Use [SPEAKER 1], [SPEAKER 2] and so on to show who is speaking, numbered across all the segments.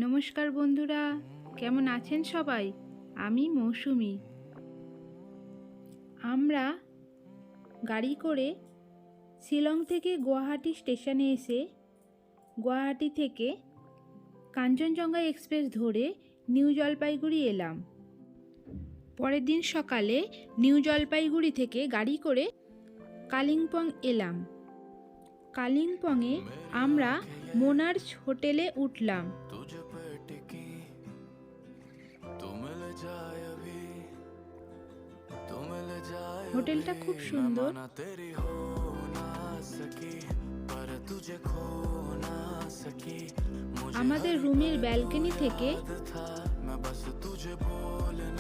[SPEAKER 1] নমস্কার বন্ধুরা, কেমন আছেন সবাই? আমি মৌসুমি। আমরা গাড়ি করে শিলং থেকে গুয়াহাটি স্টেশনে এসে গুয়াহাটি থেকে কাঞ্চনজঙ্ঘা এক্সপ্রেস ধরে নিউ জলপাইগুড়ি এলাম। পরের দিন সকালে নিউ জলপাইগুড়ি থেকে গাড়ি করে কালিম্পং এলাম। কালিম্পংয়ে আমরা মোনার্চ হোটেলে উঠলাম। হোটেলটা খুব সুন্দর। আমাদের রুমের ব্যালকনি থেকে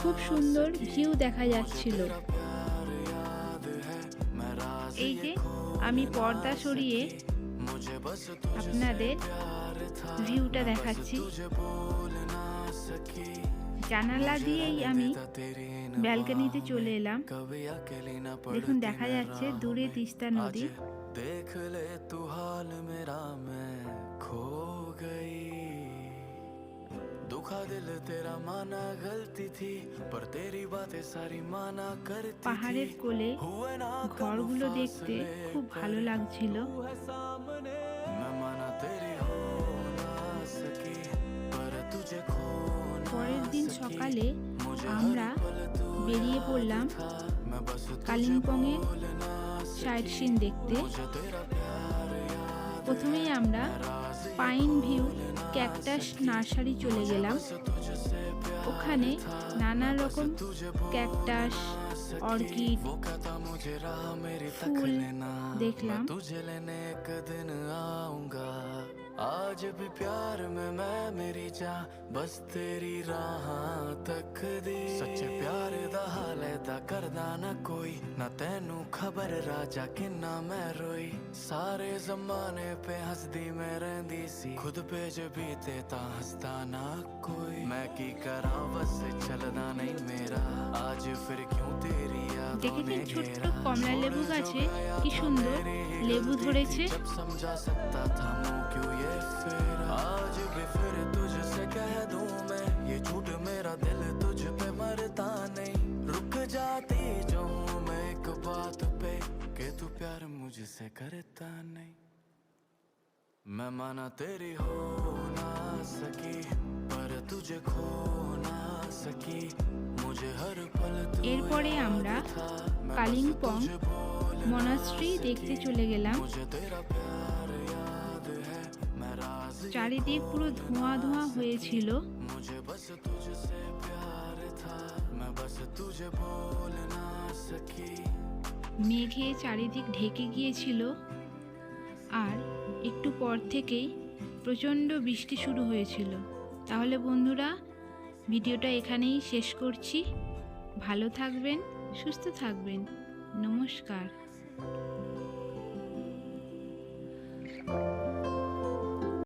[SPEAKER 1] খুব সুন্দর ভিউ দেখা যাচ্ছিল। এই যে আমি পর্দা সরিয়ে আপনাদের ভিউটা দেখাচ্ছি। জানালা দিয়েই আমি ব্যালকনিতে চলে এলাম। দেখুন, দেখা যাচ্ছে দূরে তিস্তা নদী। দেখ লে তু হাল মেরা মে খো গই, দুখা দিল তেরা মানা গলতি থি পর তেরি বাতে সারি মানা করতি থি। পাহাড়ের কোলে ঘরগুলো দেখতে খুব ভালো লাগছিল। পরের দিন সকালে আমরা বেরিয়ে পড়লাম কালিম্পংয়ে সাইট সিন দেখতে। প্রথমেই আমরা পাইন ভিউ ক্যাকটাস নার্সারি চলে গেলাম। ওখানে নানা রকম ক্যাকটাস, অর্কিড, ফুল দেখলাম। आज भी प्यार में मैं मेरी जा बस तेरी राह तक दी, सच्चे प्यार दा हाल दा करदा ना कोई, ना तैनू खबर राजा किन्ना मैं रोई। सारे जमाने पे हंसदी मैं रहंदी सी, खुद पे जो बीते ता हंसदा ना कोई। मैं की करा बस चलदा नहीं मेरा, आज फिर क्यों तेरी याद। দেখেছেন ছোট্ট কমলা লেবু গাছে কি সুন্দর লেবু ধরেছে। समझा सकता था क्यों ये फिर आज भी फिर तुझसे कह दूं मैं, ये झूठ मेरा दिल तुझ पे मरता नहीं। रुक जाती जो मैं एक बात पे कि तू प्यार मुझसे करता नहीं। मैं माना तेरी हो ना सकी पर तुझे खो ना सकी, मुझे हर पल এরপরে আমরা কালিম্পং মনাস্ট্রি দেখতে চলে গেলাম। চারিদিক পুরো ধোঁয়া ধোঁয়া হয়েছিল। মেঘে চারিদিক ঢেকে গিয়েছিল, আর একটু পর থেকেই প্রচণ্ড বৃষ্টি শুরু হয়েছিল। তাহলে বন্ধুরা, ভিডিওটা এখানেই শেষ করছি। ভালো থাকবেন, সুস্থ থাকবেন। নমস্কার।